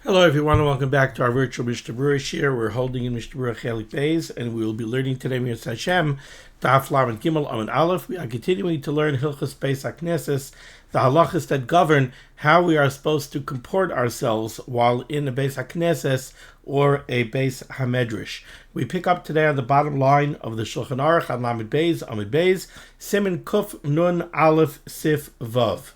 Hello everyone and welcome back to our virtual Mishnah Berurah shir. We're holding in Mishnah Berurah Kavod Bais and we will be learning today Mir Hashem, Daf Lamed Gimel Amud Aleph. We are continuing to learn Kavod Bais HaKnesses, the halachos that govern how we are supposed to comport ourselves while in a Beis HaKnesses or a Beis HaMedrash. We pick up today on the bottom line of the Shulchan Aruch on Lamed Beis, Amud Beis, Siman Kuf Nun Aleph Sif Vav.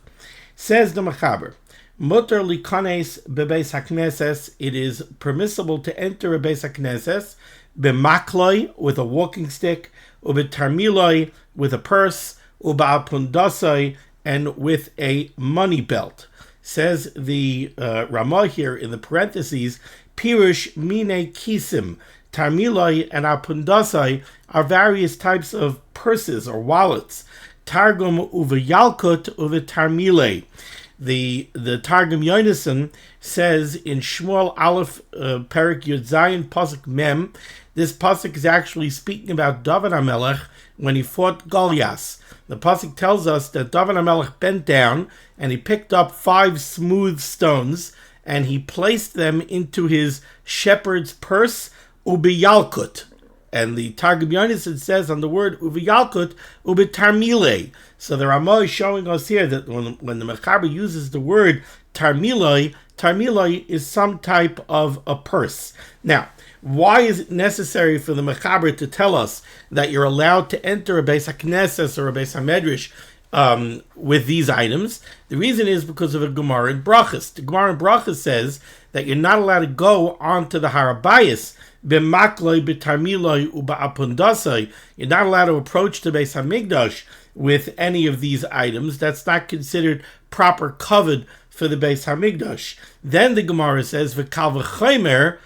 Says the Mechaber, Mutter likanes bebeis haknesses. It is permissible to enter a beis haknesses b'makloi with a walking stick, ubetarmiloi with a purse, uba'apundasai and with a money belt. Says the Ramah here in the parentheses, pirush mine kisim. Tarmiloi and apundasai are various types of purses or wallets. Targum uveyalkut uvetarmilei. The Targum Yonason says in Shmuel Aleph Perik Yud Zayin Pasuk Mem, this pasuk is actually speaking about David HaMelech when he fought Goliath. The pasuk tells us that David HaMelech bent down and he picked up 5 smooth stones and he placed them into his shepherd's purse, ubiyalkut. And the Targum Yonason says on the word uviyalkut, ubitarmile. So the Ramah is showing us here that when the Mechaber uses the word tarmiloi, tarmiloi is some type of a purse. Now, why is it necessary for the Mechaber to tell us that you're allowed to enter a Beis HaKnesses or a Beis HaMedrash with these items? The reason is because of a Gemara in Brachas. The Gemara in Brachas says that you're not allowed to go onto the Harabayas b'makloi b'tarmiloi uba'apundasai. You're not allowed to approach the Beis HaMikdash with any of these items. That's not considered proper kavod for the Beis HaMikdash. Then the Gemara says v'kal v'chaymer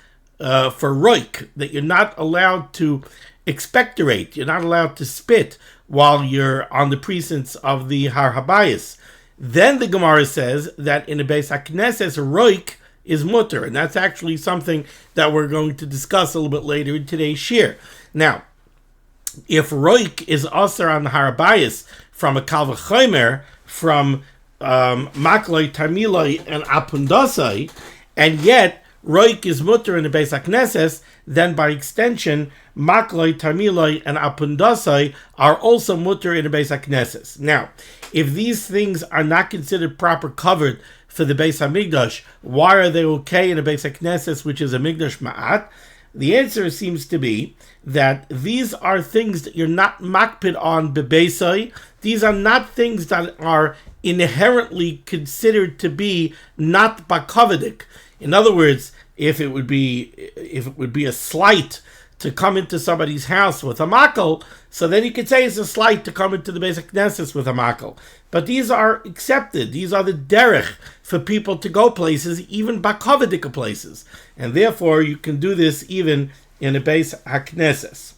for roik, that you're not allowed to expectorate, you're not allowed to spit while you're on the precincts of the Har Habayis. Then the Gemara says that in the Beis HaKnesses, roik is mutter, and that's actually something that we're going to discuss a little bit later in today's shir. Now, if roik is asar on the harabayis from a kal v'chaymer, from makloi, tarmiloi, and apundasai, and yet roik is mutter in the Beis HaKnesses, then by extension, makloi, tarmiloi, and apundasai are also mutter in the Beis HaKnesses. Now, if these things are not considered proper covered for the Beis HaMikdash, why are they okay in a Beis HaKnesses, which is a Mikdash Ma'at? The answer seems to be that these are things that you're not makpid on bebeisai. These are not things that are inherently considered to be not bakavadik. In other words, if it would be a slight to come into somebody's house with a makel, so then you could say it's a slight to come into the Beis HaKnesses with a makel. But these are accepted. These are the derech for people to go places, even bakavidika places. And therefore, you can do this even in a Beis HaKnesses.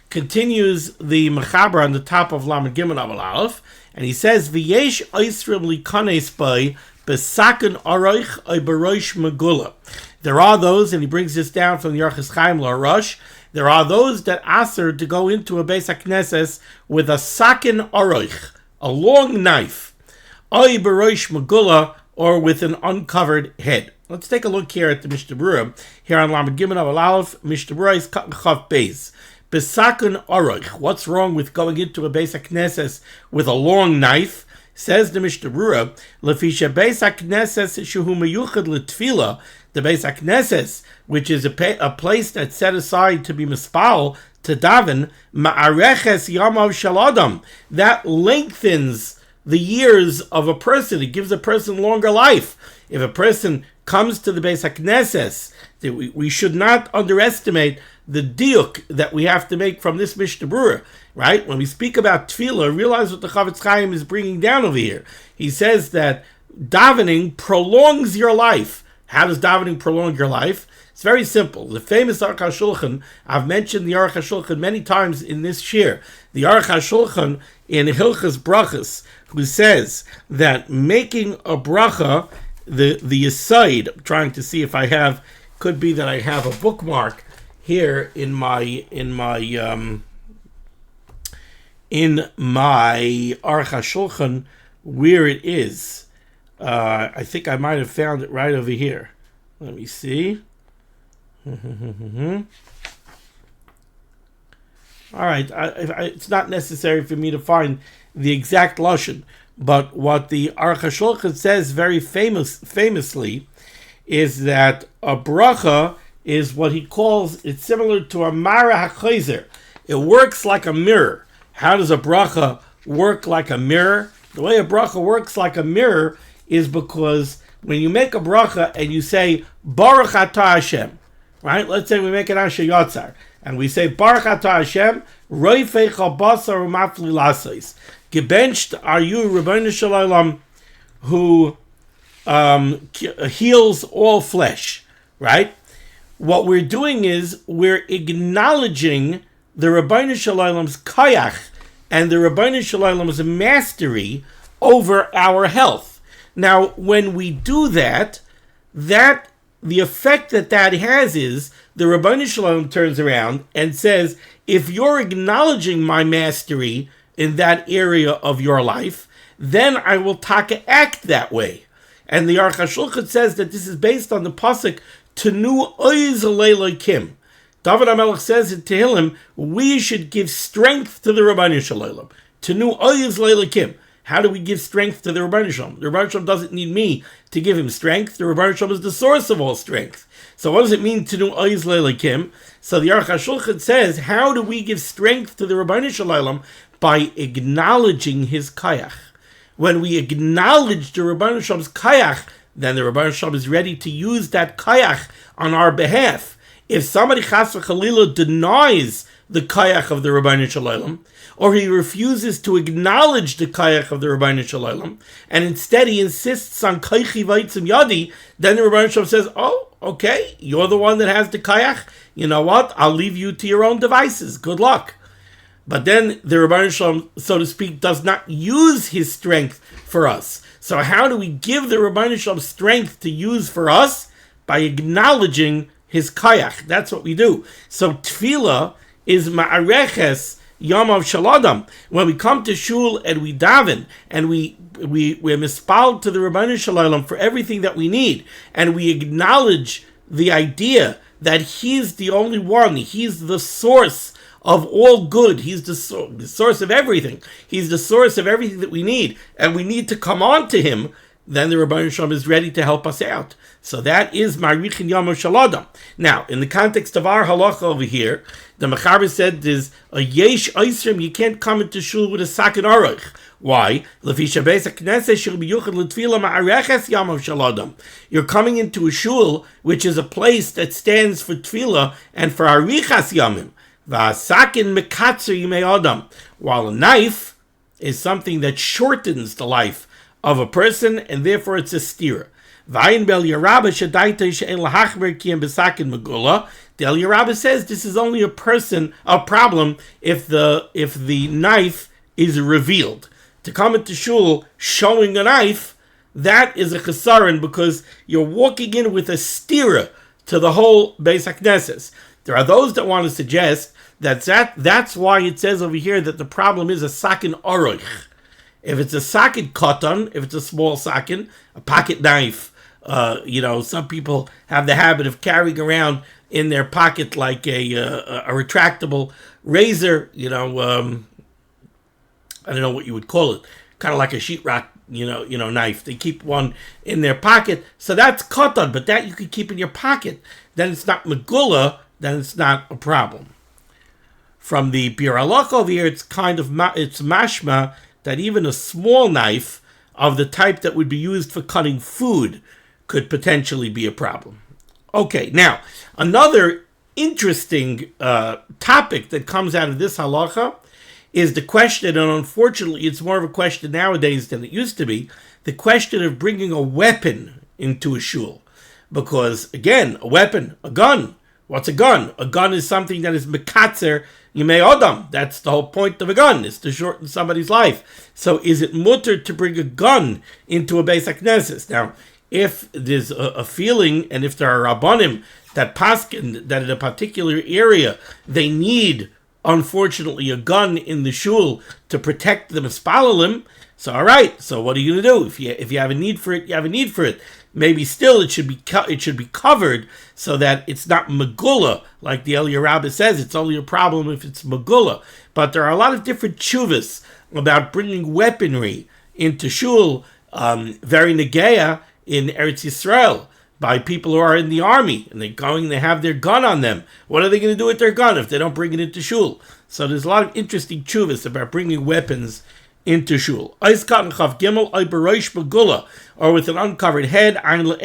Continues the Mechaber on the top of Lamed Gimel Amud Aleph, and he says, V'yesh oisrim likanes by besaken aroich oy beroish megula. There are those, and he brings this down from the Yarchas Chaim LaRush, there are those that aser to go into a Beis HaKnesses with a sakin aroich, a long knife, oy beroish megula, or with an uncovered head. Let's take a look here at the Mishnah Berurah, here on Lamed Gimel Amud Aleph. Mishnah Berurah is Kavod Bais. Besaken aroich. What's wrong with going into a Beis HaKnesses with a long knife? Says the Mishnah Berurah, Lefisha Beis HaKnesses shehu meyuchad l'tfila, the Beis HaKnesses, which is a place that's set aside to be mispal, to daven, ma'areches yamav shel adam, that lengthens the years of a person. It gives a person longer life. If a person comes to the Beis HaKnesses, we should not underestimate the diuk that we have to make from this Mishnah Berurah, right? When we speak about tefillah, realize what the Chafetz Chaim is bringing down over here. He says that davening prolongs your life. How does davening prolong your life? It's very simple. The famous Aruch HaShulchan, I've mentioned the Aruch HaShulchan many times in this shir. The Aruch HaShulchan in Hilchas Brachas, who says that making a bracha, the aside, I'm trying to see if I have, could be that I have a bookmark here in my Aruch HaShulchan where it is. I think I might have found it right over here. Let me see. All right, it's not necessary for me to find the exact lashon, but what the Aruch HaShulchan says very famously is that a bracha is what he calls, it's similar to a mara hachayzer. It works like a mirror. How does a bracha work like a mirror? The way a bracha works like a mirror is because when you make a bracha and you say Baruch Atah Hashem, right? Let's say we make an Asher Yotzar and we say Baruch Atah Hashem, Roifei Basar Umafli Lasais. Gebenched are you, Rebbeinu Shalom, who heals all flesh, right? What we're doing is we're acknowledging the Rebbeinu Shalom's kayach and the Rebbeinu Shalom's mastery over our health. Now, when we do that, the effect that has is the Rebbeinu Shalom turns around and says, if you're acknowledging my mastery in that area of your life, then I will act that way. And the Aruch HaShulchan says that this is based on the pasuk Tenu Oiz Leilokim. David HaMelech says in Tehillim, we should give strength to the Rebbeinu Shalom. Tenu Oiz Leilokim. How do we give strength to the Rebbeinu Shalom? The Rebbeinu Shalom doesn't need me to give him strength. The Rebbeinu Shalom is the source of all strength. So what does it mean to do Oiz Leilokim? So the Aruch HaShulchan says, how do we give strength to the Rebbeinu Shalom? By acknowledging his kayach. When we acknowledge the Rebbeinu Shalom's kayach, then the Rebbeinu Shalom is ready to use that kayach on our behalf. If somebody chas v'chalila denies the kayach of the Rebbeinu Shalom, or he refuses to acknowledge the kayach of the Rebbeinu Shalom, and instead he insists on kaychi vaitzim yadi, then the Rebbeinu Shalom says, oh, okay, you're the one that has the kayach. You know what? I'll leave you to your own devices. Good luck. But then the Rebbeinu Shalom, so to speak, does not use his strength for us. So how do we give the Rebbeinu Shalom strength to use for us? By acknowledging his kayach. That's what we do. So tefillah is ma'areches Yamav Shaladam. When we come to shul and we daven and we're mispal to the Rebbeinu Shalom for everything that we need, and we acknowledge the idea that he's the only one, he's the source of all good, he's the source of everything, he's the source of everything that we need, and we need to come on to him, then the Rebbeinu Shalom is ready to help us out. So that is Marichin Yamav Shaladam. Now, in the context of our halacha over here, the Mechaber said there's a yesh oisrim, you can't come into shul with a sakin aruch. Why? Mishnah Berurah. You're coming into a shul, which is a place that stands for tefillah and for arichas yamim. V'asakin mekatzer yimei adam. While a knife is something that shortens the life of a person, and therefore it's a stira. The El Yerabba says this is only a problem if the knife is revealed. To come into shul showing a knife, that is a chesaron because you're walking in with a stira to the whole Bais HaKnesses. There are those that want to suggest that's why it says over here that the problem is a sakin aruch. If it's a sakin katan, if it's a small sakin, a pocket knife, some people have the habit of carrying around in their pocket like a retractable razor, I don't know what you would call it, kind of like a sheetrock, knife. They keep one in their pocket. So that's katan, but that you could keep in your pocket. Then it's not megula, then it's not a problem. From the Biur Halacha over here, it's mashma that even a small knife of the type that would be used for cutting food could potentially be a problem. Okay, now, another interesting topic that comes out of this halacha is the question, and unfortunately it's more of a question nowadays than it used to be, the question of bringing a weapon into a shul. Because, again, a weapon, a gun. What's a gun? A gun is something that is mekatzer yimei adam. That's the whole point of a gun, is to shorten somebody's life. So is it mutter to bring a gun into a Bais HaKnesses? Now, if there's a feeling, and if there are rabbanim that paskin, that in a particular area, they need, unfortunately, a gun in the shul to protect the mispalalim, so all right, so what are you going to do? If you have a need for it, you have a need for it. maybe still it should be covered so that it's not megula, like the Eliyah Rabbah says. It's only a problem if it's megula. But there are a lot of different tshuvas about bringing weaponry into shul, very negeya in Eretz Yisrael, by people who are in the army, and they have their gun on them. What are they going to do with their gun if they don't bring it into shul? So there's a lot of interesting tshuvas about bringing weapons into shul. Or with an uncovered head. Now the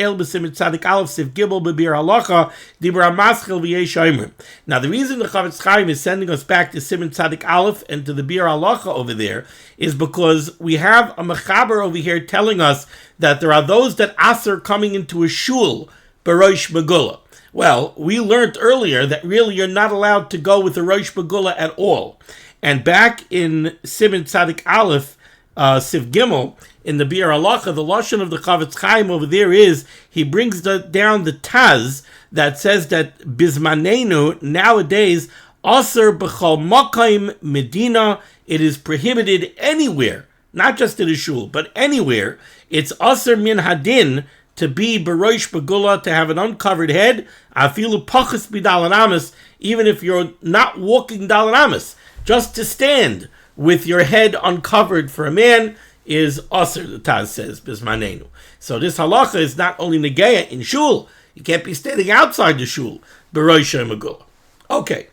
reason the Kavod Chaim is sending us back to Siman Tzadik Aleph and to the Bir Halacha over there is because we have a mechaber over here telling us that there are those that aser coming into a shul b'rosh megula. Well, we learned earlier that really you're not allowed to go with the rosh megula at all. And back in Siman Tzadik Aleph, Siv Gimel, in the Bir Halacha, the lashon of the Kavod Chaim over there is, he brings down the Taz that says that Bizmanenu, nowadays, Aser b'chol makayim medina, it is prohibited anywhere, not just in a shul, but anywhere. It's Aser min hadin to be b'rosh megula, to have an uncovered head, afilu pachas b'dalad amas, even if you're not walking dalad amas, just to stand with your head uncovered for a man is aser, the Taz says, bismanenu. So this halacha is not only negeya in shul, you can't be standing outside the shul, b'rosh megula. Okay.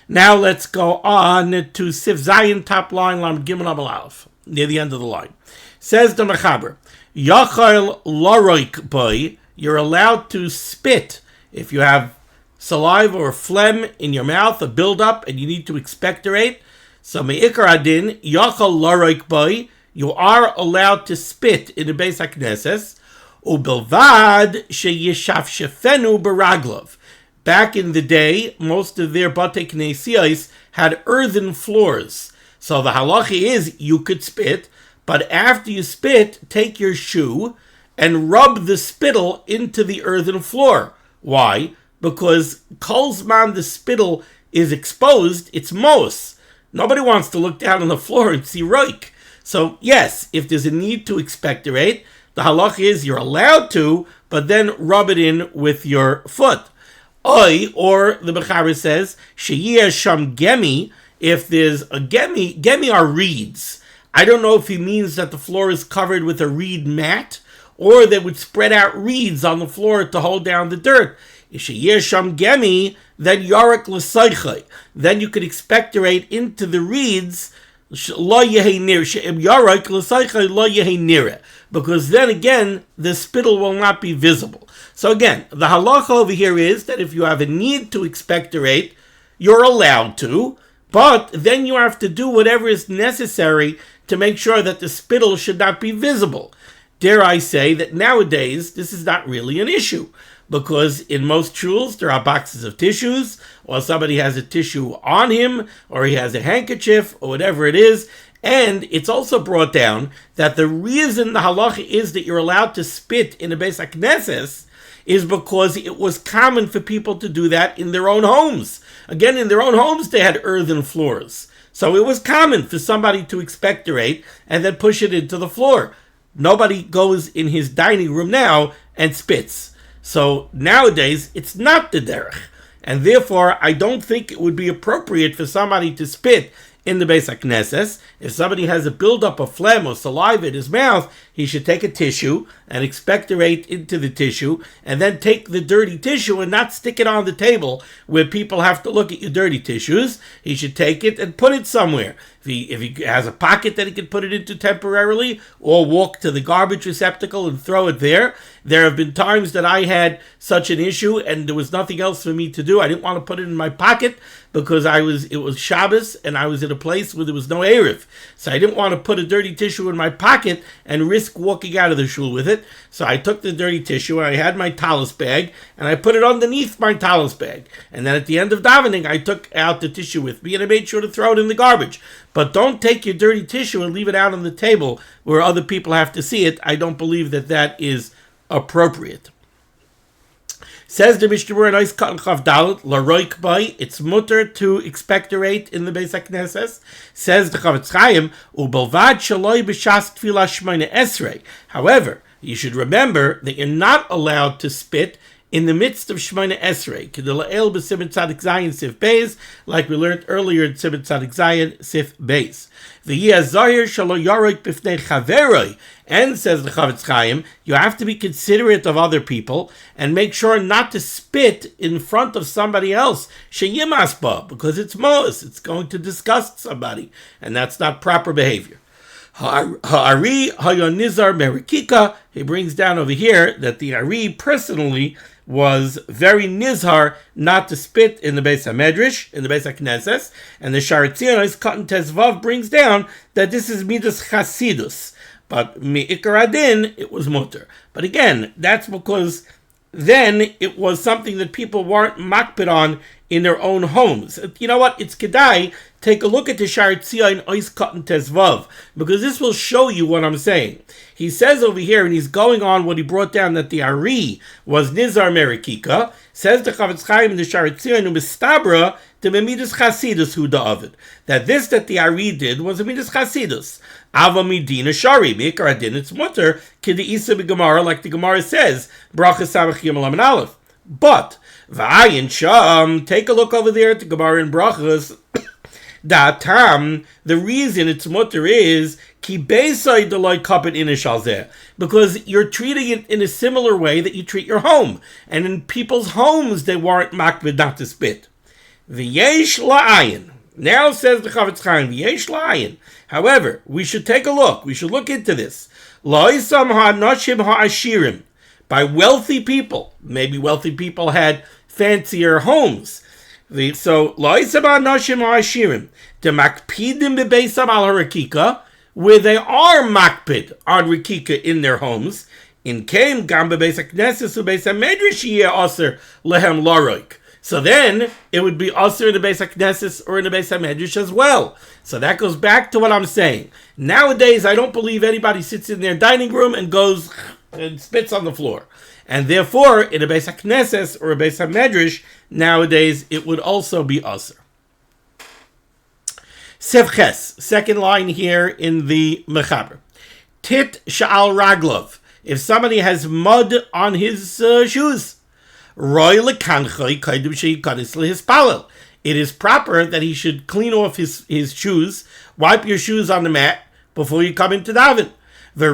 Now let's go on to Sif Zayin, top line, Lam Gimel Abel Aleph, near the end of the line. Says the Mechaber, Yachal laroik boy, you're allowed to spit if you have saliva or phlegm in your mouth, a buildup, and you need to expectorate. So me'ikar adin, Yachal laroik boy, you are allowed to spit in the Beis HaKnesses, ubelvad sheyishafshefenu beraglov. Back in the day, most of their Batei Knesiyos had earthen floors. So the halacha is you could spit, but after you spit, take your shoe and rub the spittle into the earthen floor. Why? Because kolzman the spittle is exposed, it's mos. Nobody wants to look down on the floor and see roik. So yes, if there's a need to expectorate, the halacha is you're allowed to, but then rub it in with your foot. Or the Mechaber says, Sheyeh Sham Gemi, if there's a Gemi are reeds. I don't know if he means that the floor is covered with a reed mat, or they would spread out reeds on the floor to hold down the dirt. If Sheyeh Sham Gemi, then Yarek L'Seichai. Then you could expectorate into the reeds, Lo Yehi Nir, She'im Yarek L'Seichai Lo Yehi Nir. Because then again, the spittle will not be visible. So again, the halacha over here is that if you have a need to expectorate, you're allowed to, but then you have to do whatever is necessary to make sure that the spittle should not be visible. Dare I say that nowadays, this is not really an issue, because in most shuls, there are boxes of tissues, or somebody has a tissue on him, or he has a handkerchief, or whatever it is. And it's also brought down that the reason the halacha is that you're allowed to spit in the Beis HaKnesses is because it was common for people to do that in their own homes. Again, in their own homes, they had earthen floors. So it was common for somebody to expectorate and then push it into the floor. Nobody goes in his dining room now and spits. So nowadays, it's not the derech. And therefore, I don't think it would be appropriate for somebody to spit in the Beis HaKnesses. If somebody has a buildup of phlegm or saliva in his mouth, he should take a tissue and expectorate into the tissue, and then take the dirty tissue and not stick it on the table where people have to look at your dirty tissues. He should take it and put it somewhere. If he has a pocket that he can put it into temporarily, or walk to the garbage receptacle and throw it there. There have been times that I had such an issue and there was nothing else for me to do. I didn't want to put it in my pocket because it was Shabbos and I was in a place where there was no Erev. So I didn't want to put a dirty tissue in my pocket and risk walking out of the shul with it. So I took the dirty tissue and I had my talus bag and I put it underneath my talus bag. And then at the end of davening, I took out the tissue with me and I made sure to throw it in the garbage. But don't take your dirty tissue and leave it out on the table where other people have to see it. I don't believe that that is appropriate. Says the Mishnah Berurah, nice cut and chav dalet, laroik bay, it's mutter to expectorate in the Beis HaKnesses. Says the Kavod Chaim, ubelvad shaloi b'shas tefillah shmona esrei. However, You should remember that you're not allowed to spit in the midst of Shemona Esrei, Kedila'el b'Siman Tzadik Zayin Sif Beis, like we learned earlier in Siman Tzadik Zayin Sif Beis. V'yeh zahir shelo yaroik b'fnei chaveroi, and says the Chavetz Chaim, you have to be considerate of other people and make sure not to spit in front of somebody else, sheyimas ba, because it's mo'us, it's going to disgust somebody, and that's not proper behavior. Ha'ari hayonizar merikika, he brings down over here that the Ari personally was very nizhar not to spit in the Beis HaMedrash, in the Beis HaKnesses, and the Sharetzion Cotton Tezvav brings down that this is midas chasidus, but mi'ikar adin it was mutter. But again, that's because then it was something that people weren't makpid on in their own homes. You know what? It's kedai. Take a look at the Sharetzia in Ois Cotton Tezvav, because this will show you what I'm saying. He says over here, and he's going on what he brought down, that the Ari was Nizar Merikika. Says the Chavetz Chaim in the Sharetzia in Umistabra, the Midas Chasidus Hu Da'avid. That this that the Ari did was a Midas Chasidus. Ava Midina Shari, Mikar Adin, it's mutter, Kidi Isa Gemara, like the Gemara says, Bracha Samach Yom Alam Aleph. But, V'ayin Sham, take a look over there at the Gemara in Brachas. Da'atam, the reason it's mutter is ki beisai deloi kapit inish alzeh, because you're treating it in a similar way that you treat your home, and in people's homes they weren't makbid not to spit. V'yesh la'ayin. Now says the Chavetz Chaim, v'yesh la'ayin. However, we should take a look. We should look into this. La'isam ha'noshim ha'ashirim, by wealthy people. Maybe wealthy people had fancier homes. So, lo'isaba noshim ha'ashirim, the makpidim bebeisam al harakika, where they are makpid on rakika in their homes, in kem gam bebeis HaKnesses ubeis HaMedrash yeh aser lehem laroik. So then, it would be aser in the Beis HaKnesses or in the Beis HaMedrash as well. So that goes back to what I'm saying. Nowadays, I don't believe anybody sits in their dining room and goes and spits on the floor. And therefore, in a Beis HaKnesses or a Beis HaMedrash, nowadays it would also be aser. Sevches, second line here in the Mechaber. Tit sha'al raglov, if somebody has mud on his shoes. Roy lekanchoi kaidim she'yikanis lehispalel. It is proper that he should clean off his shoes, wipe your shoes on the mat before you come into daven. And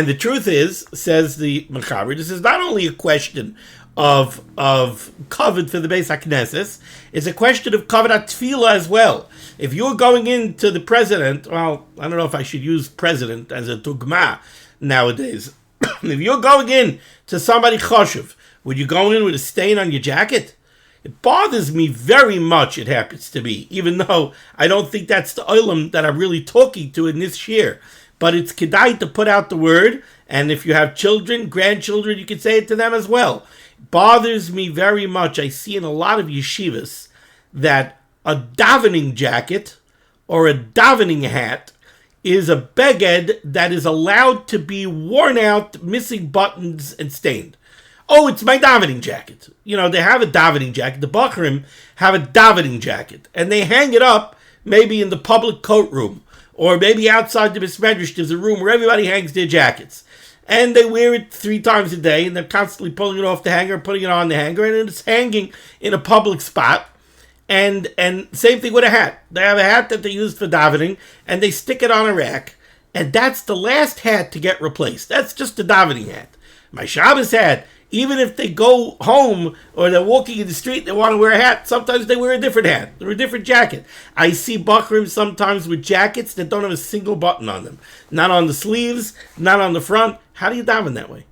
the truth is, says the Mechaber, this is not only a question of kavod for the Beis HaKnesses, it's a question of kavod atfila as well. If you're going into the president, well, I don't know if I should use president as a dugma nowadays. If you're going in to somebody choshev, would you go in with a stain on your jacket? It bothers me very much, it happens to be, even though I don't think that's the olam that I'm really talking to in this year. But it's kedai to put out the word, and if you have children, grandchildren, you can say it to them as well. It bothers me very much. I see in a lot of yeshivas that a davening jacket or a davening hat is a beged that is allowed to be worn out, missing buttons, and stained. Oh, it's my davening jacket. You know, they have a davening jacket. The Bachrim have a davening jacket. And they hang it up maybe in the public coat room. Or maybe outside the Mishnah Berurah, there's a room where everybody hangs their jackets. And they wear it 3 times a day. And they're constantly pulling it off the hanger, putting it on the hanger. And it's hanging in a public spot. And same thing with a hat. They have a hat that they use for davening. And they stick it on a rack. And that's the last hat to get replaced. That's just a davening hat. My Shabbos hat, even if they go home or they're walking in the street, they want to wear a hat, sometimes they wear a different hat or a different jacket. I see Bachrim sometimes with jackets that don't have a single button on them. Not on the sleeves, not on the front. How do you daven that way?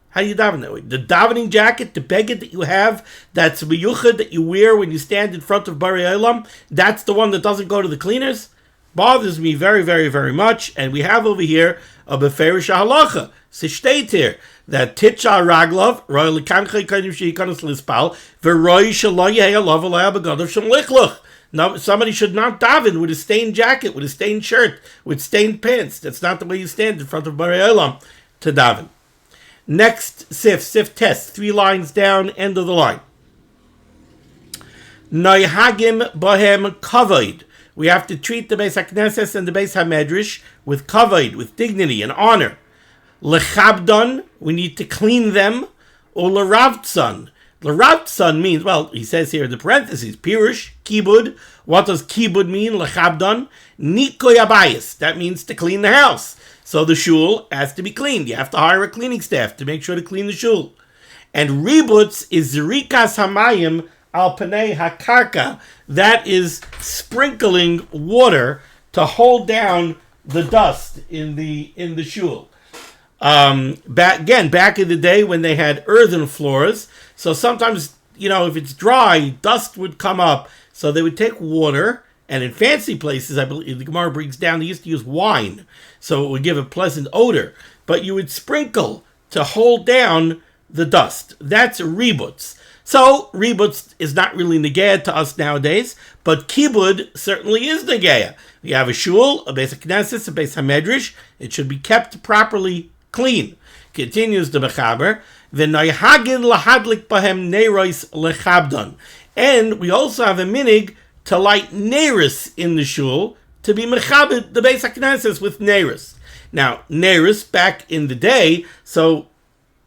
How do you daven that way? The davening jacket, the beged that you have, that's a miyuchad that you wear when you stand in front of Bari Olam, that's the one that doesn't go to the cleaners? Bothers me very, very, very much. And we have over here a beferish halacha. State here that titcha raglov roy lekanchei kaidim she'yikanos lispal v'roy shelo yehei alav alei begadav shem lichluch. Now, somebody should not daven with a stained jacket, with a stained shirt, with stained pants. That's not the way you stand in front of Bari Olam to daven. Next sif test, 3 lines down, end of the line. Noihagim bohem kavod. We have to treat the Beis HaKnesses and the Beis HaMedrash with kavod, with dignity and honor. Lechabdon, we need to clean them. Or l'ravtzon. L'ravtzon means, well, he says here in the parentheses, pirush, kibud. What does kibud mean? Lechabdon. Nikoy habayis. That means to clean the house. So the shul has to be cleaned. You have to hire a cleaning staff to make sure to clean the shul. And ributz is zrikas hamayim al panei hakarka. That is sprinkling water to hold down the dust in the shul. Back in the day when they had earthen floors, so sometimes, if it's dry, dust would come up. So they would take water, and in fancy places, I believe the Gemara brings down, they used to use wine, so it would give a pleasant odor. But you would sprinkle to hold down the dust. That's ributz. So ributz is not really negaya to us nowadays, but kibud certainly is negaya. You have a shul, a Beis HaKnesses, a Beis HaMedrash. It should be kept properly clean. Continues the Mechaber, v'noyhagin lahadlik bahem neiros lechabdon. And we also have a minig to light neiros in the shul, to be mechabed the Beis HaKnesses with neiros. Now, neiros back in the day, so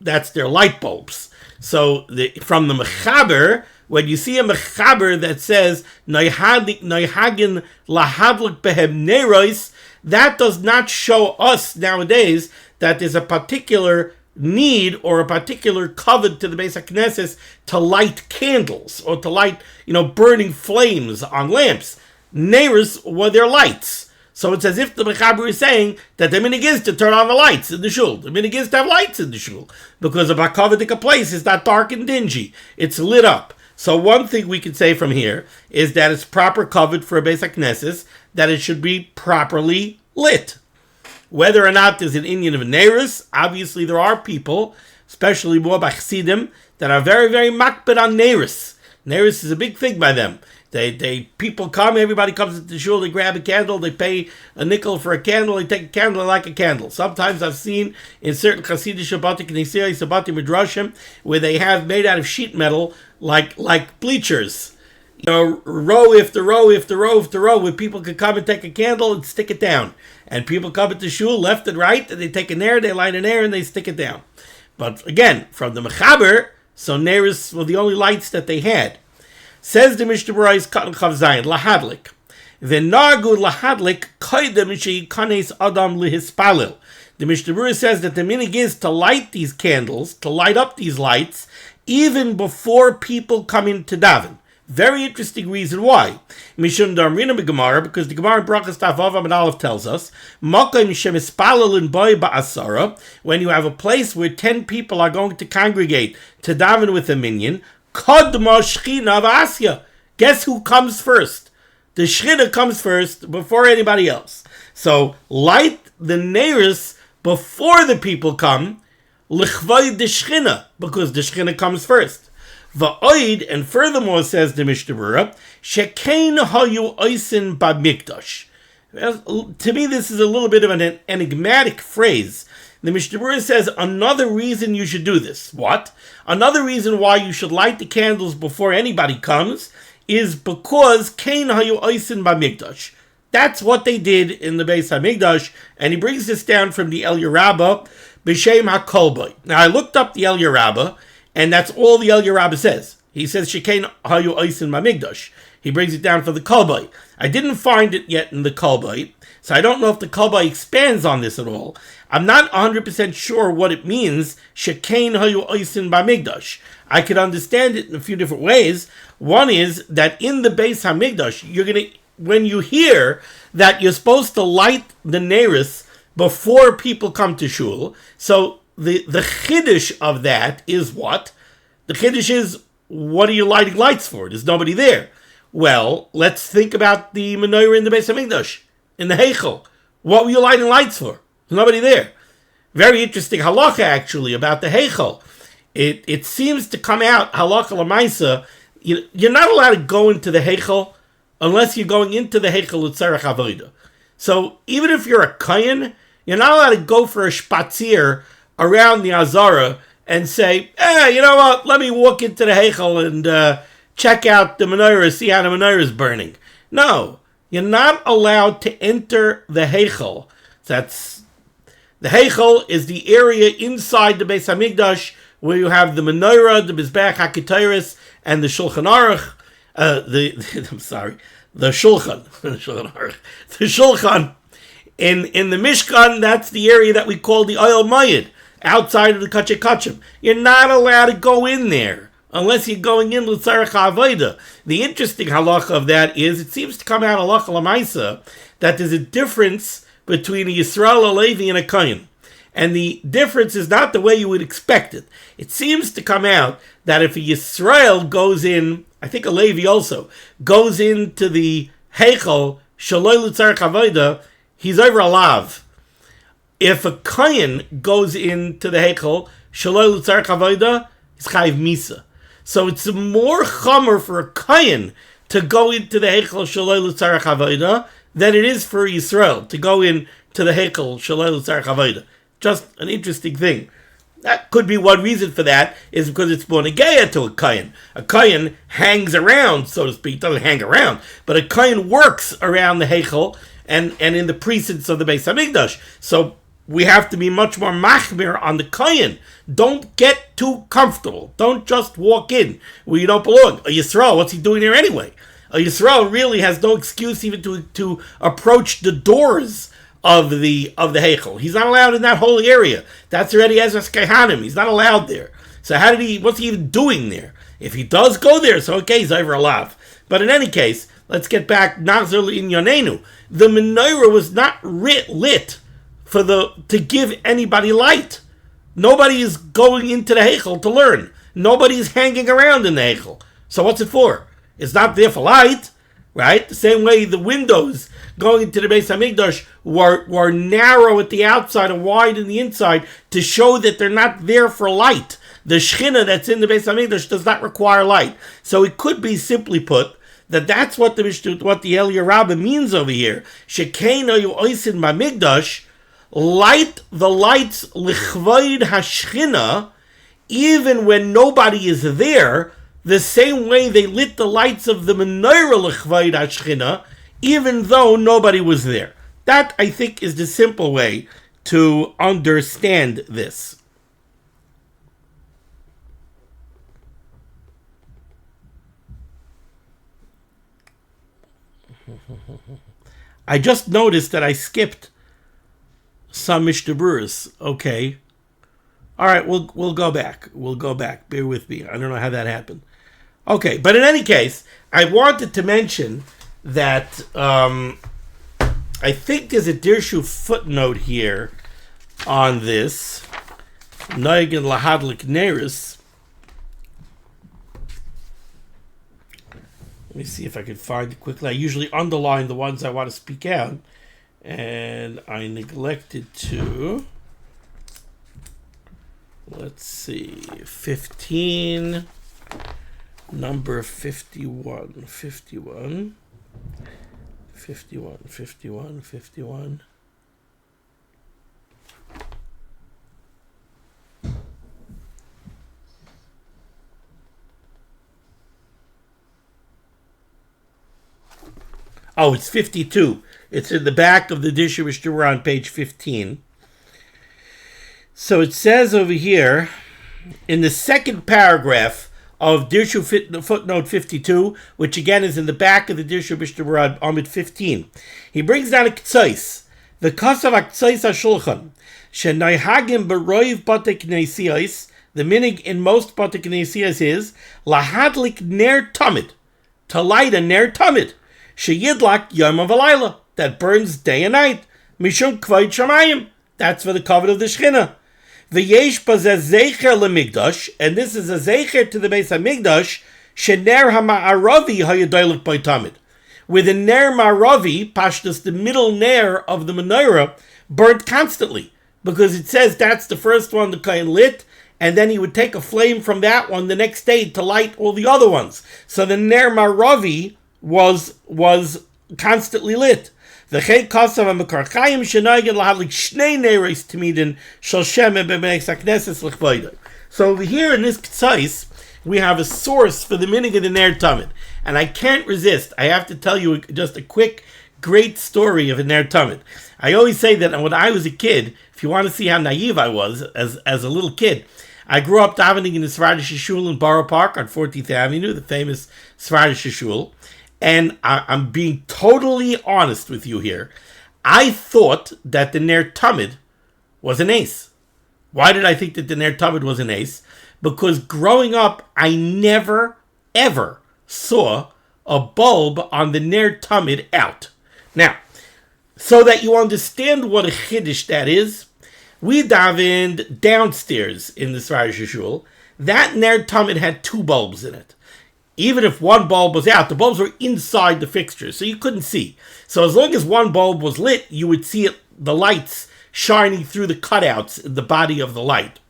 that's their light bulbs. So from the Mechaber, when you see a Mechaber that says noyhagin lahadlik bahem neiros, that does not show us nowadays that there's a particular need or a particular kavod to the Beis HaKnesses to light candles or to light, burning flames on lamps. Neiros were their lights. So it's as if the Mechaber is saying that the minig is to turn on the lights in the shul. The minig is to have lights in the shul because a bakavodic place is not dark and dingy. It's lit up. So one thing we can say from here is that it's proper kavod for a Beis HaKnesses, that it should be properly lit. Whether or not there's an Indian of neiros, obviously there are people, especially more by Chassidim, that are very, very makbid on neiros. Neiros is a big thing by them. People come, everybody comes to the shul, they grab a candle, they pay a nickel for a candle, they take a candle, they like a candle. Sometimes I've seen in certain Chassidish Shabbatik Knesei, Shabbatik Midrashim, where they have made out of sheet metal, like bleachers. Row after row after row after row, where people could come and take a candle and stick it down. And people come at the shul left and right, and they take an air, they light an air, and they stick it down. But again, from the Mechaber, so neiros were the only lights that they had. Says the Mishnah Berurah is Katan Chav Zayin, lahadlik. V'nagu lahadlik koydem sheikanes adam lihispalil. The Mishnah Berurah says that the minig is to light these candles, to light up these lights, even before people come in to daven. Very interesting reason why. Mishum Darmina B'Gemara, because the Gemara Brachas Tavav Amud Aleph tells us, Makom Shemispalel Boy Ba'asara, when you have a place where 10 people are going to congregate to daven with a minyan, Kodma Shechina V'Asya. Guess who comes first? The Shechina comes first before anybody else. So light the neiros before the people come, L'chvay the Shechina, because the Shechina comes first. Va'oid, and furthermore, says the Mishnah Berurah, shekein hayu oisin b'mikdash. To me, this is a little bit of an enigmatic phrase. The Mishnah Berurah says another reason you should do this. What? Another reason why you should light the candles before anybody comes is because kein hayu oisin b'mikdash. That's what they did in the Beis HaMikdash, and he brings this down from the El Yerabah, b'shem HaKolboi. Now, I looked up the El Yerabah, and that's all the El Yerabah says. He says, Shekein hayu oisin b'mikdash. He brings it down for the Kolboi. I didn't find it yet in the Kolboi, so I don't know if the Kolboi expands on this at all. I'm not 100% sure what it means, Shekein hayu oisin b'mikdash. I could understand it in a few different ways. One is that in the Beis HaMikdash, when you hear that you're supposed to light the neiros before people come to shul, so the chiddush of that is what? The chiddush is, what are you lighting lights for? There's nobody there. Well, let's think about the menorah in the Beis HaMikdash, in the Heichel. What were you lighting lights for? There's nobody there. Very interesting halacha, actually, about the Heichel. It seems to come out, halacha l'maisa, you're not allowed to go into the Heichel unless you're going into the Heichel l'tzarech avodah. So even if you're a kohen, you're not allowed to go for a spatzir around the Azara and say, you know what, let me walk into the Heichel and check out the menorah, see how the menorah is burning. No, You're not allowed to enter the Heichel. The Heichel is the area inside the Beis HaMikdash where you have the menorah, the Mizbeach HaTorah, and the Shulchan Aruch. The Shulchan. The Shulchan. In the Mishkan, that's the area that we call the Oyel Mayid, outside of the Kachei Kachim. You're not allowed to go in there unless you're going in l'tzarech ha'avoda. The interesting halacha of that is, it seems to come out halacha l'maisa that there's a difference between a Yisrael, a Levi, and a Kohen. And the difference is not the way you would expect it. It seems to come out that if a Yisrael goes in, I think a Levi also, goes into the Heichel, shaloi l'tzarech ha'avoda, he's over a lav. If a Kohen goes into the Heichel, shaloi l'tzarech ha'avoda, he's chayiv misa. So it's more chomer for a Kohen to go into the Heichel shaloi l'tzarech ha'avoda than it is for Yisrael to go into the Heichel shaloi l'tzarech ha'avoda. Just an interesting thing. That could be one reason for that, is because it's more negeya to a Kohen. A Kohen hangs around, so to speak, doesn't hang around, but a Kohen works around the Heichel and in the precincts of the Beis HaMikdash. So we have to be much more machmir on the Kohen. Don't get too comfortable. Don't just walk in where you don't belong. A Yisrael, what's he doing there anyway? A Yisrael really has no excuse even to approach the doors of the Heichel. He's not allowed in that whole area. That's already Ezras Kehanim. He's not allowed there. So what's he even doing there? If he does go there, so okay, he's over a lav. But in any case, let's get back. Nachzer l'Inyonenu. The menorah was not lit to give anybody light. Nobody is going into the Heichel to learn. Nobody is hanging around in the Heichel. So what's it for? It's not there for light, right? The same way the windows going into the Beis HaMikdash were narrow at the outside and wide in the inside to show that they're not there for light. The Shechina that's in the Beis HaMikdash does not require light. So it could be simply put that's what the Eliyah Rabbah means over here. Shekeino yu oisin b'mikdash, light the lights lichvoid hashchina, even when nobody is there, the same way they lit the lights of the menorah lichvoid hashchina, even though nobody was there. That, I think, is the simple way to understand this. I just noticed that I skipped some Mishnah Berurahs. Okay. All right, we'll go back. We'll go back. Bear with me. I don't know how that happened. Okay, but in any case, I wanted to mention that I think there's a Dirshu footnote here on this. Noigin lahadlik neris. Let me see if I can find it quickly. I usually underline the ones I want to speak out, and I neglected to. Let's see. 15, number 51. 51. 51, 51, 51. Oh, it's 52. It's in the back of the Dirshu Mishnah Berurah on page 15. So it says over here, in the second paragraph of Dirshu footnote 52, which again is in the back of the Dirshu Mishnah Berurah on Amud 15, he brings down a k'tzais, the kasav k'tzais hashulchan, she'noihagim b'roiv batei knesiyos, the minig in most batei knesiyos is, lahadlik ner tamid, to light a ner tamid, sheyidlak yom v'layla, that burns day and night, mishum kavod shamayim, that's for the kavod of the Shechina. V'yesh bazeh zecher lemigdash, and this is a zecher to the Beis HaMikdash, shener ha'ma'aravi hayadoylek by tamid, with the ner ma'aravi, pashtus, the middle ner of the menorah, burnt constantly, because it says that's the first one the kohen lit, and then he would take a flame from that one the next day to light all the other ones. So the ner ma'aravi was constantly lit. So here in this k'tzais, we have a source for the minig of the ner tamid, and I can't resist. I have to tell you just a quick great story of a Ner Tamid. I always say that when I was a kid, if you want to see how naive I was as a little kid, I grew up davening in the Sephardic shul in Borough Park on 14th Avenue, the famous Sephardic shul. And I'm being totally honest with you here. I thought that the Ner Tamid was an ace. Why did I think that the Ner Tamid was an ace? Because growing up, I never, ever saw a bulb on the Ner Tamid out. Now, so that you understand what a chiddush that is, we davened downstairs in the Sephardic shul. That Ner Tamid had 2 bulbs in it. Even if one bulb was out, the bulbs were inside the fixture, so you couldn't see. So as long as one bulb was lit, you would see the lights shining through the cutouts in the body of the light.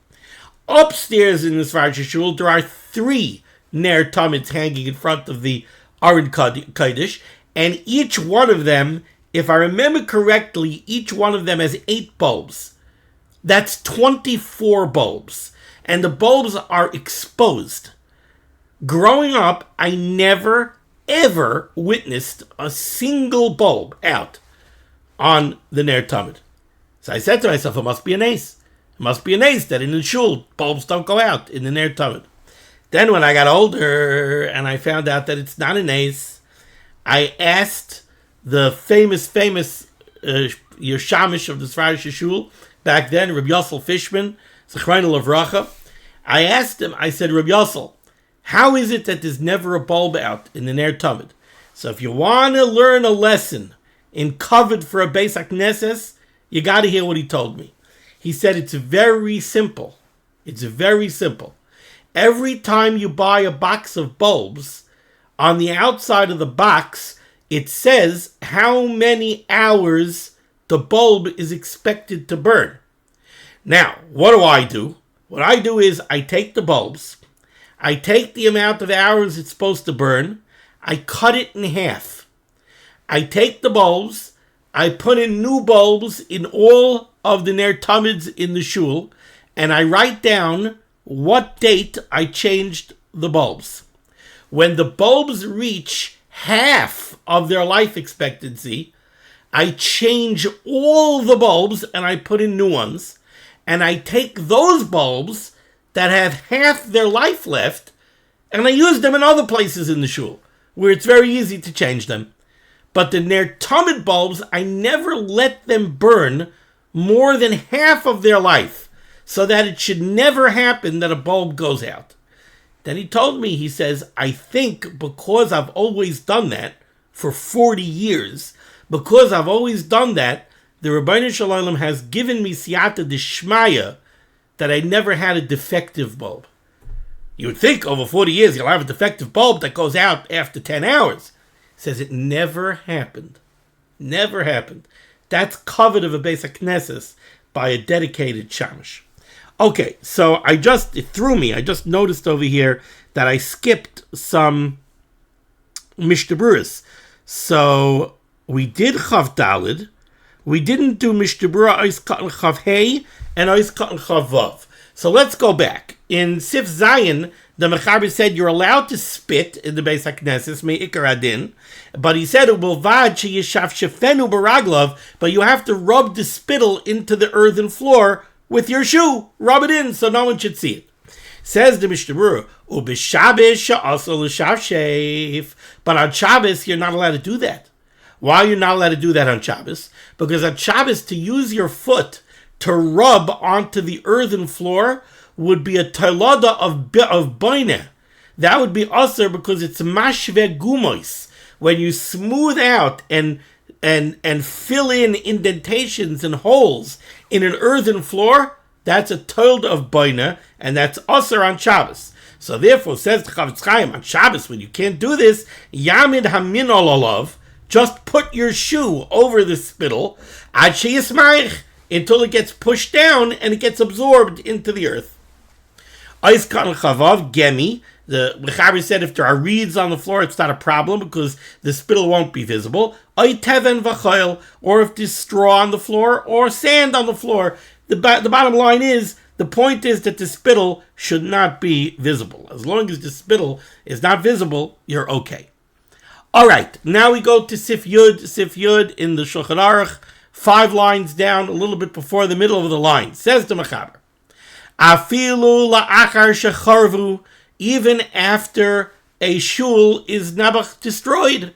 Upstairs in the Sephardic shul, there are 3 Ner Tamids hanging in front of the Aron Kodesh, and each one of them, if I remember correctly, each one of them has 8 bulbs. That's 24 bulbs, and the bulbs are exposed. Growing up, I never, ever witnessed a single bulb out on the Ner Tamid. So I said to myself, it must be an ace. It must be an ace that in the shul, bulbs don't go out in the Ner Tamid. Then when I got older and I found out that it's not an ace, I asked the famous Yershamish of the Sephardic shul back then, Rabbi Yossel Fishman, Zechrayna Levracha. I asked him, I said, Rabbi Yossel, how is it that there's never a bulb out in the Ner Tamid? So if you want to learn a lesson in Kavod for a Bais HaKnesses, you got to hear what he told me. He said it's very simple. It's very simple. Every time you buy a box of bulbs, on the outside of the box, it says how many hours the bulb is expected to burn. Now, what do? What I do is I take the bulbs, I take the amount of hours it's supposed to burn, I cut it in half. I take the bulbs, I put in new bulbs in all of the Ner Tamids in the shul, and I write down what date I changed the bulbs. When the bulbs reach half of their life expectancy, I change all the bulbs and I put in new ones, and I take those bulbs that have half their life left, and I use them in other places in the shul, where it's very easy to change them. But the Ner Tamid bulbs, I never let them burn more than half of their life, so that it should never happen that a bulb goes out. Then he told me, he says, I think because I've always done that for 40 years, because I've always done that, the Rebbeinu Shalom has given me siyata d'shmaya that I never had a defective bulb. You would think over 40 years you'll have a defective bulb that goes out after 10 hours. He says it never happened. Never happened. That's covered of a Bais HaKnesses by a dedicated shamash. Okay, so it threw me. I just noticed over here that I skipped some Mishnah Berurahs. So we did Chav Dalid. We didn't do Mishnah Berurah Ois Katan Chav Hey and Ois Katan Chav Vav. So let's go back. In Sif Zayin, the Mechaber said you're allowed to spit in the Bais HaKnesses, me'ikar adin, but he said it will vad sheyishav shefenu baraglov, but you have to rub the spittle into the earthen floor with your shoe. Rub it in so no one should see it. Says the Mishnah Berurah, Ubishabes she'asol l'shav sheif, but on Shabbos you're not allowed to do that. Why are you not allowed to do that on Shabbos? Because on Shabbos, to use your foot to rub onto the earthen floor would be a tolada of boine. That would be usher because it's mashve gumois. When you smooth out and fill in indentations and holes in an earthen floor, that's a tolada of boine, and that's usher on Shabbos. So therefore, says the Chavetz Chaim, on Shabbos, when you can't do this, yamid hamin ololav, just put your shoe over the spittle, ad sheyismaich, until it gets pushed down and it gets absorbed into the earth. Ois Katan Chavav Gemi. The Mechaber said if there are reeds on the floor, it's not a problem because the spittle won't be visible. Oy Teven V'choil, or if there's straw on the floor or sand on the floor. The bottom line is, the point is that the spittle should not be visible. As long as the spittle is not visible, you're okay. All right, now we go to Sif Yud in the Shulchan Aruch, 5 lines down, a little bit before the middle of the line. Says the Mechaber, Afilu la'achar shecharvu, even after a shul is nabach destroyed.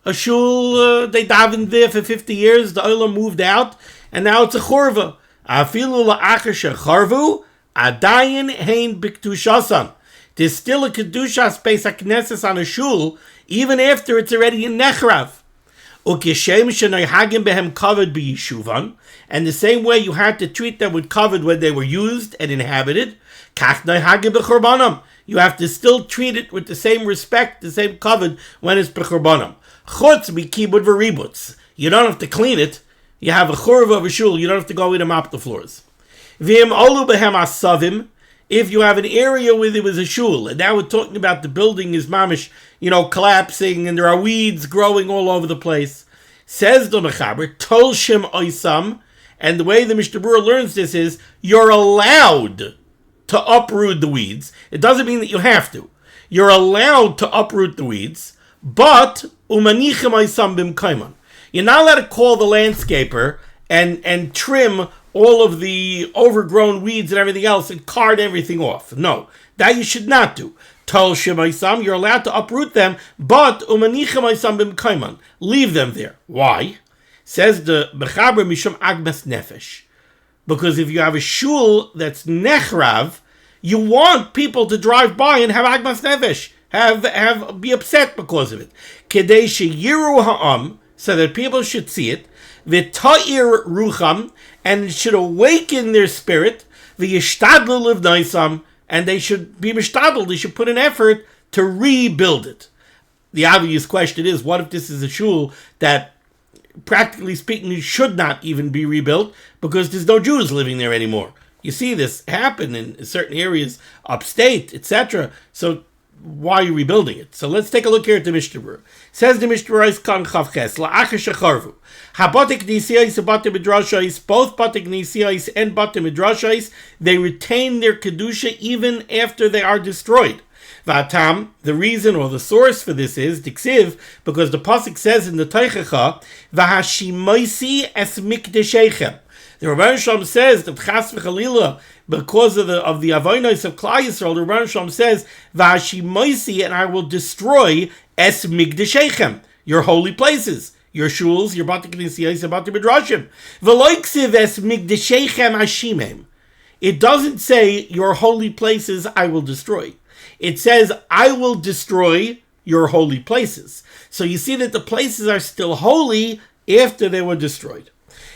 A shul, they davened there for 50 years, the olam moved out, and now it's a chorva. Afilu la'achar shecharvu, adayin hein b'kedushasan. There's still a Kedushas Bais HaKnesses on a shul, even after it's already in Nechrav. Ukeshem shenoyhagim behem kavod b'yishuvan, and the same way you had to treat them with kavod when they were used and inhabited, kach noyhagim b'chorbanam. You have to still treat it with the same respect, the same kavod when it's b'chorbanam. Chutz mikibud v'ributz. You don't have to clean it. You have a churva of a shul. You don't have to go in and mop the floors. V'im olu behem asavim. If you have an area where there was a shul, and now we're talking about the building is mamish, collapsing, and there are weeds growing all over the place. Says the Mechaber, Tol Shem Oisam, and the way the Mishnah Berurah learns this is, you're allowed to uproot the weeds. It doesn't mean that you have to. You're allowed to uproot the weeds, but Umanichem Oisam b'mkaiman. You're not allowed to call the landscaper and trim all of the overgrown weeds and everything else and cart everything off. No, that you should not do. Tol Shemaisam, you're allowed to uproot them, but Umanichem b'mkaiman, leave them there. Why? Says the Mechaber Mishum Agmas Nefesh. Because if you have a shul that's Nechrav, you want people to drive by and have Agmas Nefesh, be upset because of it. Kedei sheyiru ha'am, so that people should see it. V'ta'ir rucham, and it should awaken their spirit. V'yishtadlu livnaisam, and they should be mishtadl. They should put an effort to rebuild it. The obvious question is, what if this is a shul that, practically speaking, should not even be rebuilt because there's no Jews living there anymore? You see this happen in certain areas, upstate, etc. So why are you rebuilding it? So let's take a look here at the Mishnah Berurah. Says the Mishnah Berurah, Kan Chavches, La'achar shecharvu. Habatik nisiyais and batim midrashais, both batik nisiyais and batim midrashais, they retain their kedusha even after they are destroyed. V'atam, the reason or the source for this is diksiv, because the pasuk says in the Teichecha, V'hashimaisi es mikdesheichem. The Rebbeinu Shalom says that Chas v'Chalila, because of the avonos of Klal Yisrael, the Rebbeinu Shalom says, "V'hashimaisi, and I will destroy es migdashechem, your holy places, your shuls, your bati knisiyos, your bati midrashim. V'loiksiv es migdashechem hashimem." It doesn't say your holy places I will destroy. It says I will destroy your holy places. So you see that the places are still holy after they were destroyed.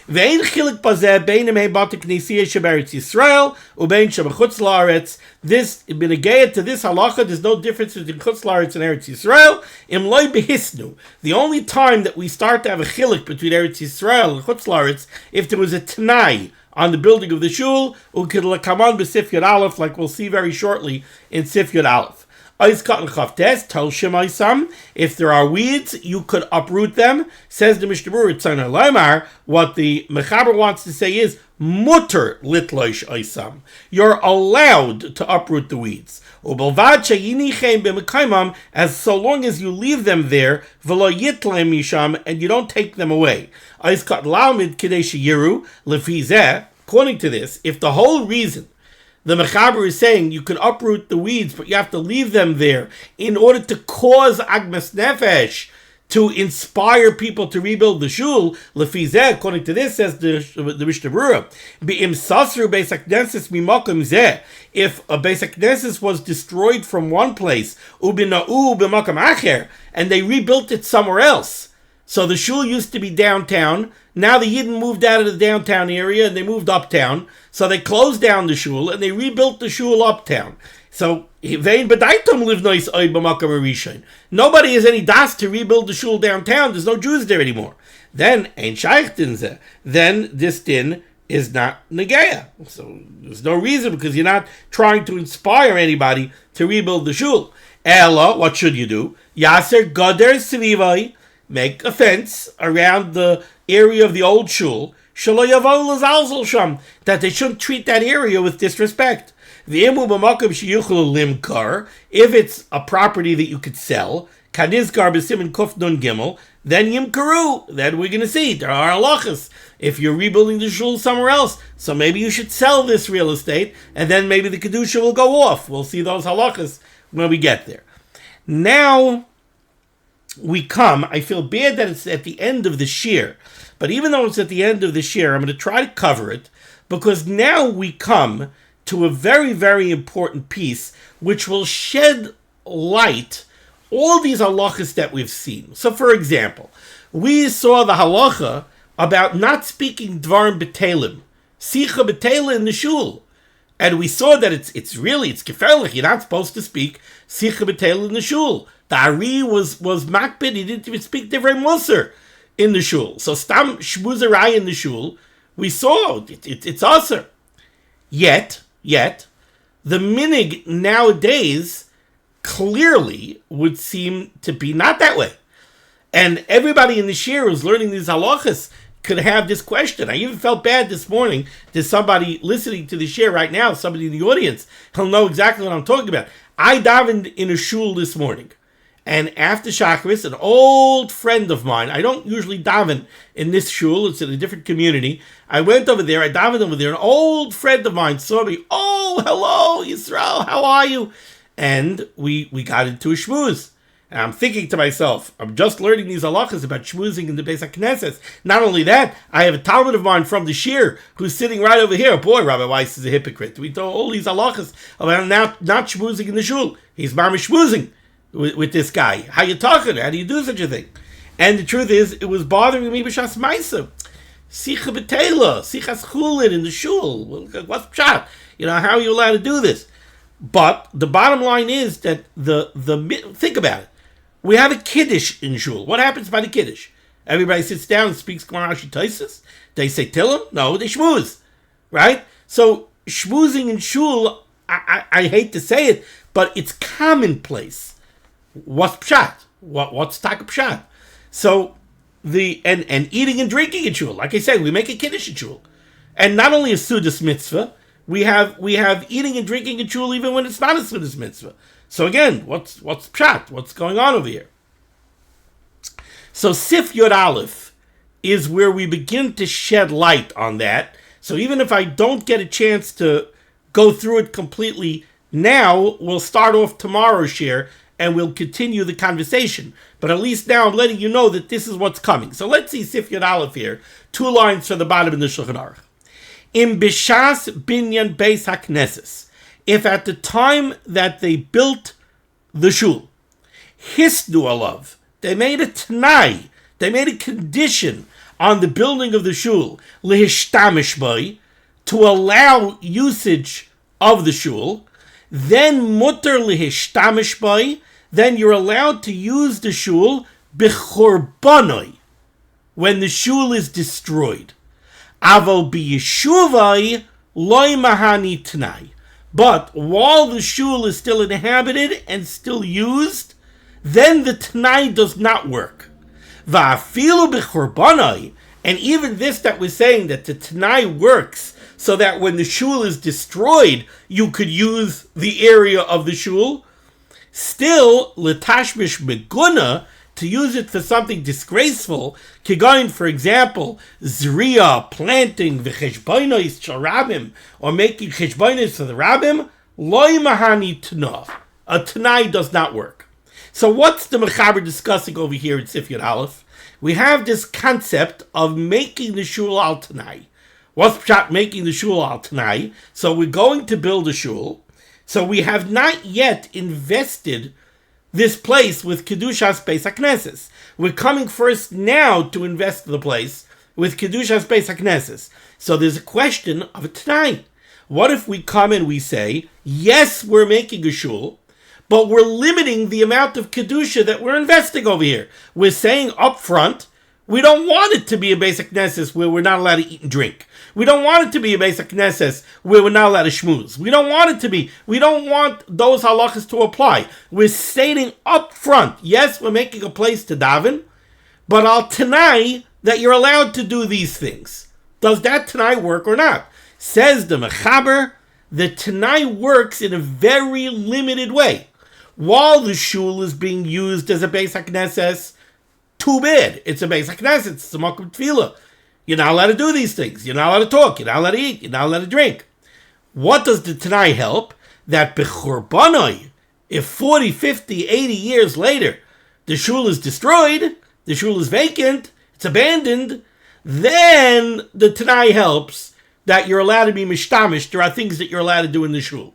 Ve'ein chilik bazeh beinim hei bati knisiyah sheberetz Yisrael ubein shebechutz la'aretz. This b'negeya to this halacha, there's no difference between chutz la'aretz and Eretz Yisrael. Im loy behisnu. The only time that we start to have a chilik between Eretz Yisrael and chutz la'aretz, if there was a t'nai on the building of the shul, ukid lekaman b'sif yud aleph, like we'll see very shortly in sif yud aleph. If there are weeds, you could uproot them. Says the Mishnah Berurah, what the Mechaber wants to say is, mutter litloish oisam. You're allowed to uproot the weeds. As so long as you leave them there, and you don't take them away. According to this, if the whole reason the Mechaber is saying you can uproot the weeds, but you have to leave them there in order to cause Agmas Nefesh, to inspire people to rebuild the shul. Lefizeh, according to this, says the Mishnah Berurah, Be'im sasru Beis HaKnesses mimakom zeh. If a Beis HaKnesses was destroyed from one place, ubina'u b'makom acher, and they rebuilt it somewhere else. So the shul used to be downtown. Now the Yidden moved out of the downtown area and they moved uptown. So they closed down the shul and they rebuilt the shul uptown. So nobody has any das to rebuild the shul downtown. There's no Jews there anymore. Then then this din is not negeya. So there's no reason, because you're not trying to inspire anybody to rebuild the shul. Ella, what should you do? Yaser gader svivai. Make a fence around the area of the old shul, that they shouldn't treat that area with disrespect. If it's a property that you could sell, Kanizkar b'simin kuf nun gimel, then yimkaru. Then we're going to see there are halachos. If you're rebuilding the shul somewhere else, so maybe you should sell this real estate, and then maybe the kedusha will go off. We'll see those halachos when we get there. Now we come. I feel bad that it's at the end of the shiur, but even though it's at the end of the shiur, I'm going to try to cover it, because now we come to a very, very important piece which will shed light all these halachas that we've seen. So, for example, we saw the halacha about not speaking dvarim b'telim, sicha b'telim in the shul, and we saw that it's gefährlich. You're not supposed to speak sicha b'telim in the shul. The Ari was makbid. He didn't even speak divrei musar in the shul. So, stam shmuzarai in the shul, we saw it's aser. Yet, the minig nowadays clearly would seem to be not that way. And everybody in the shiur who's learning these halachas could have this question. I even felt bad this morning. There's somebody listening to the shiur right now, somebody in the audience. He'll know exactly what I'm talking about. I davened in a shul this morning. And after Shacharis, an old friend of mine, I don't usually daven in this shul, it's in a different community. I went over there, I davened over there. An old friend of mine saw me. Oh, hello, Yisrael, how are you? And we got into a shmooze. And I'm thinking to myself, I'm just learning these halachas about shmoozing in the Beis HaKnesses. Not only that, I have a talmid of mine from the shiur who's sitting right over here. Boy, Rabbi Weiss is a hypocrite. We told all these halachas about not shmoozing in the shul. He's mamish shmoozing with this guy. How you talking? How do you do such a thing? And the truth is, it was bothering me b'shas ma'isa. Sicha b'teila, sichas chulin in the shul. What's pshat? How are you allowed to do this? But the bottom line is that think about it. We have a kiddush in shul. What happens by the kiddush? Everybody sits down and speaks Gemara Taisus. They say Tillim? No, they shmooze. Right? So shmoozing in shul, I hate to say it, but it's commonplace. What's pshat? What's taka pshat? So and eating and drinking in shul. Like I said, we make a kiddush in shul. And not only a sudas mitzvah, we have eating and drinking in shul even when it's not a sudas mitzvah. So again, what's pshat? What's going on over here? So Sif Yod Aleph is where we begin to shed light on that. So even if I don't get a chance to go through it completely now, we'll start off tomorrow's shiur and we'll continue the conversation. But at least now I'm letting you know that this is what's coming. So let's see Sif Yod Aleph here. 2 lines from the bottom in the Shulchan Aruch. In Bishas Binyan Bais HaKnesses, if at the time that they built the shul, hisdu alav, they made a t'nai, they made a condition on the building of the shul, lehistamish boi, to allow usage of the shul, then mutter lehistamish boi, then you're allowed to use the shul b'chorbanoi, when the shul is destroyed. Aval b'yeshuvai loy mahani t'nai. But while the shul is still inhabited and still used, then the t'nai does not work. Va'afilu b'chorbanai, and even this that we're saying that the t'nai works so that when the shul is destroyed, you could use the area of the shul, still, l'tashmish meguna, to use it for something disgraceful, kigoin, for example, zriya, planting, v'cheshbonos shel rabbim, or making cheshbonos for the rabbim, loy mahani t'nah. A t'nai does not work. So what's the Mechaber discussing over here in Sif Yod Aleph? We have this concept of making the shul al t'nai. What's pshat making the shul al t'nai? So we're going to build a shul. So we have not yet invested this place with Kedushas Beis HaKnesses. We're coming first now to invest the place with Kedushas Beis HaKnesses. So there's a question of a t'nai. What if we come and we say, yes, we're making a shul, but we're limiting the amount of Kedusha that we're investing over here. We're saying up front, we don't want it to be a Beis HaKnesses where we're not allowed to eat and drink. We don't want it to be a Beis HaKnesses where we're not allowed to shmooze. We don't want those halachas to apply. We're stating up front, yes, we're making a place to daven, but al t'nai that you're allowed to do these things. Does that t'nai work or not? Says the Mechaber, the t'nai works in a very limited way. while the shul is being used as a Beis HaKnesses, too bad. It's a Beis HaKnesses. It's a makom tefillah. You're not allowed to do these things. You're not allowed to talk. You're not allowed to eat. You're not allowed to drink. What does the Tanai help? That bechurbanoi, if 40, 50, 80 years later, the shul is destroyed, the shul is vacant, it's abandoned, then the Tanai helps that you're allowed to be mishtamish. There are things that you're allowed to do in the shul.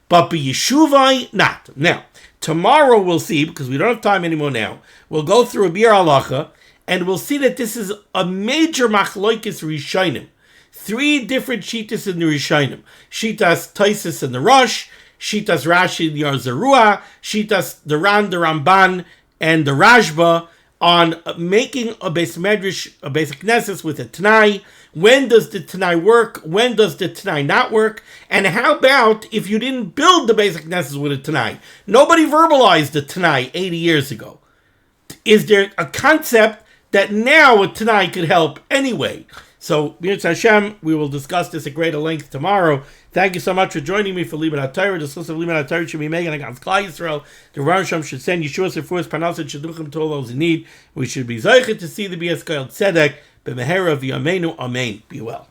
But be yeshuvai, not. Now, tomorrow we'll see, because we don't have time anymore now, we'll go through a bir halacha, and we'll see that this is a major machloikis rishonim. 3 different shitas in the rishonim. Shitas Taisis in the Rosh, Shitas Rashi in the Yarzarua, Shitas the Ran, the Ramban, and the Rashba on making a Beis Medrash, a Beis HaKnesses with a Tanai. When does the Tanai work? When does the Tanai not work? And how about if you didn't build the Beis HaKnesses with a Tanai? Nobody verbalized the Tanai 80 years ago. Is there a concept that now a Tanai could help anyway? So, Mirz Hashem, we will discuss this at greater length tomorrow. Thank you so much for joining me for limud HaTorah. The source of limud HaTorah should be made against Klal Yisrael. The Rosh Hashem should send Yeshua Sefurus Panas and Shidduchim to all those in need. We should be zeichet to see the B'Yas Koyel Tzedek, B'mehera v'yameinu, Amen. Be well.